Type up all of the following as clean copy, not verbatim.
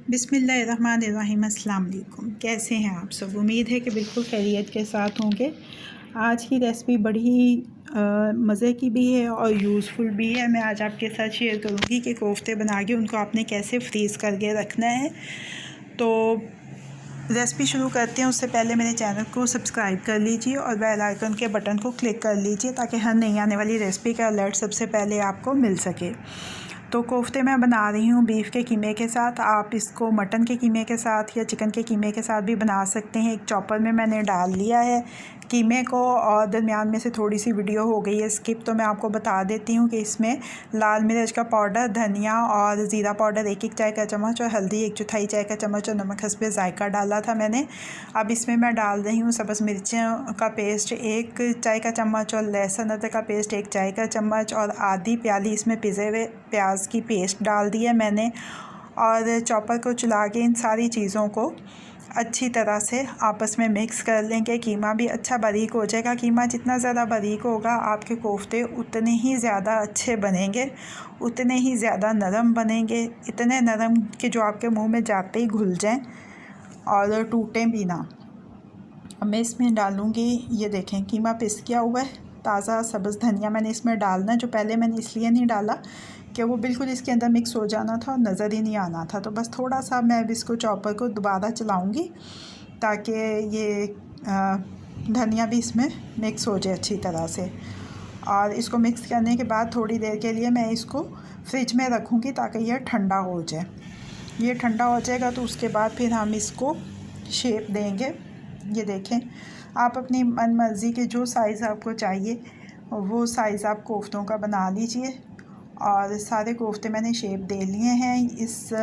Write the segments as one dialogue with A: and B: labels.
A: बिस्मिल्लाहिर्रहमानिर्रहीम। अस्सलाम वालेकुम। कैसे हैं आप सब? उम्मीद है कि बिल्कुल खैरियत के साथ होंगे। आज की रेसिपी बड़ी ही मज़े की भी है और यूज़फुल भी है। मैं आज आपके साथ शेयर करूंगी कि कोफ्ते बना के उनको आपने कैसे फ्रीज़ करके रखना है। तो रेसिपी शुरू करते हैं उससे पहले मेरे चैनल को सब्सक्राइब कर लीजिए और बेल आइकन के बटन को क्लिक कर लीजिए ताकि हर नई आने वाली रेसिपी का अलर्ट सबसे पहले आपको मिल सके। तो कोफ्ते मैं बना रही हूँ बीफ के कीमे के साथ। आप इसको मटन के कीमे के साथ या चिकन के कीमे के साथ भी बना सकते हैं। एक चॉपर में मैंने डाल लिया है कीमे को और दरमियान में से थोड़ी सी वीडियो हो गई है स्किप, तो मैं आपको बता देती हूँ कि इसमें लाल मिर्च का पाउडर, धनिया और ज़ीरा पाउडर 1-1 चाय का चम्मच और हल्दी 1/4 चाय का चम्मच और नमक हस्बे ज़ायका डाला था मैंने। अब इसमें मैं डाल रही हूँ सब्ज़ मिर्चों का पेस्ट 1 चाय का चम्मच और लहसुन अदरक का पेस्ट 1 चाय का चम्मच और आधी प्याली इसमें पिसे हुए प्याज की पेस्ट डाल दी है मैंने। और चॉपर को चला के इन सारी चीज़ों को अच्छी तरह से आपस में मिक्स कर लेंगे। कीमा भी अच्छा बारीक हो जाएगा। कीमा जितना ज़्यादा बारीक होगा आपके कोफ्ते उतने ही ज़्यादा अच्छे बनेंगे, उतने ही ज़्यादा नरम बनेंगे। इतने नरम कि जो आपके मुंह में जाते ही घुल जाएं और टूटें भी ना। अब मैं इसमें डालूँगी, ये देखें कीमा पिस गया हुआ है। ताज़ा सब्ज़ धनिया मैंने इसमें डालना है, जो पहले मैंने इसलिए नहीं डाला कि वो बिल्कुल इसके अंदर मिक्स हो जाना था और नज़र ही नहीं आना था। तो बस थोड़ा सा मैं अब इसको चॉपर को दोबारा चलाऊँगी ताकि ये धनिया भी इसमें मिक्स हो जाए अच्छी तरह से। और इसको मिक्स करने के बाद थोड़ी देर के लिए मैं इसको फ्रिज में रखूँगी ताकि यह ठंडा हो जाए। ये ठंडा हो जाएगा तो उसके बाद फिर हम इसको शेप देंगे। ये देखें, आप अपनी मन मर्ज़ी के जो साइज़ आपको चाहिए वो साइज़ आप कोफ्तों का बना लीजिए। और सारे कोफ्ते मैंने शेप दे लिए हैं।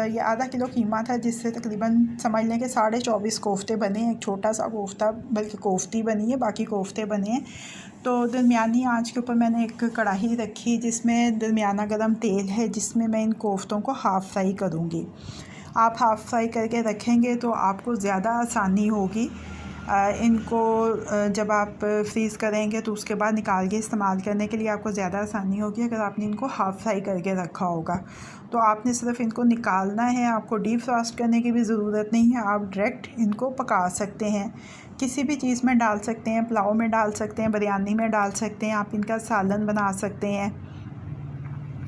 A: ये आधा किलो कीमा था जिससे तकरीबन समझ लें कि 24.5 कोफ्ते बने हैं। एक छोटा सा कोफ्ता बल्कि कोफ्ती बनी है, बाकी कोफ्ते बने हैं। तो दरमियानी आंच के ऊपर मैंने एक कढ़ाई रखी जिसमें दरमियाना गरम तेल है, जिसमें मैं इन कोफ्तों को हाफ़ फ्राई करूँगी। आप हाफ़ फ्राई करके रखेंगे तो आपको ज़्यादा आसानी होगी। इनको जब आप फ्रीज़ करेंगे तो उसके बाद निकाल के इस्तेमाल करने के लिए आपको ज़्यादा आसानी होगी अगर आपने इनको हाफ़ फ्राई करके रखा होगा। तो आपने सिर्फ इनको निकालना है, आपको डीप फ्रास्ट करने की भी ज़रूरत नहीं है। आप डायरेक्ट इनको पका सकते हैं, किसी भी चीज़ में डाल सकते हैं, पुलाव में डाल सकते हैं, बिरयानी में डाल सकते हैं, आप इनका सालन बना सकते हैं,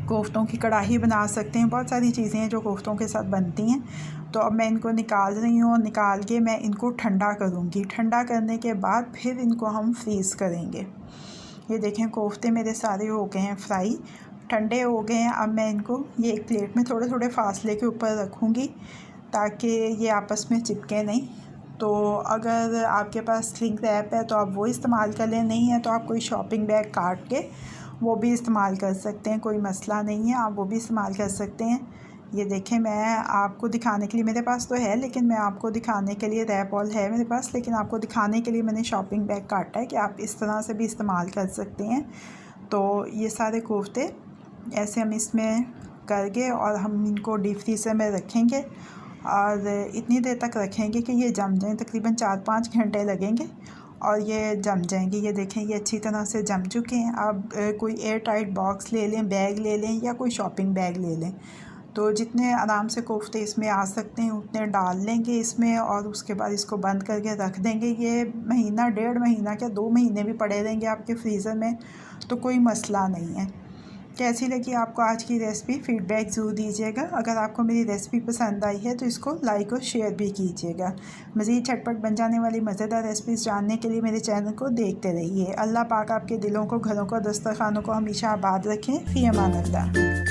A: कोफ्तों की कढ़ाई बना सकते हैं। बहुत सारी चीज़ें हैं जो कोफ्तों के साथ बनती हैं। तो अब मैं इनको निकाल रही हूँ, निकाल के मैं इनको ठंडा करूँगी। ठंडा करने के बाद फिर इनको हम फ्रीज़ करेंगे। ये देखें कोफ्ते मेरे सारे हो गए हैं फ्राई, ठंडे हो गए हैं। अब मैं इनको ये एक प्लेट में थोड़े थोड़े फासले के ऊपर रखूँगी ताकि ये आपस में चिपके नहीं। तो अगर आपके पास स्लिंग रैप है तो आप वो इस्तेमाल कर लें, नहीं है तो आप कोई शॉपिंग बैग काट के वो भी इस्तेमाल कर सकते हैं, कोई मसला नहीं है, आप वो भी इस्तेमाल कर सकते हैं। ये देखें, मैं आपको दिखाने के लिए, मेरे पास तो है लेकिन मैं आपको दिखाने के लिए, रैप ऑल है मेरे पास, लेकिन आपको दिखाने के लिए मैंने शॉपिंग बैग काटा है कि आप इस तरह से भी इस्तेमाल कर सकते हैं। तो ये सारे कोफ्ते ऐसे हम इसमें करके और हम इनको डीप फ्रीज़र में रखेंगे और इतनी देर तक रखेंगे कि ये जम जाएँ। तकरीबन 4-5 घंटे लगेंगे और ये जम जाएंगे। ये देखें ये अच्छी तरह से जम चुके हैं। अब कोई एयर टाइट बॉक्स ले लें, बैग ले लें या कोई शॉपिंग बैग ले लें। तो जितने आराम से कोफ्ते इसमें आ सकते हैं उतने डाल लेंगे इसमें और उसके बाद इसको बंद करके रख देंगे। ये महीना, 1.5 महीना क्या 2 महीने भी पड़े रहेंगे आपके फ्रीज़र में, तो कोई मसला नहीं है। कैसी लगी आपको आज की रेसिपी? फ़ीडबैक ज़रूर दीजिएगा। अगर आपको मेरी रेसिपी पसंद आई है तो इसको लाइक और शेयर भी कीजिएगा। मज़ीद झटपट बन जाने वाली मज़ेदार रेसिपीज़ जानने के लिए मेरे चैनल को देखते रहिए। अल्लाह पाक आपके दिलों को, घरों को, दस्तरखानों को हमेशा आबाद रखें। फ़ी अमान अल्लाह।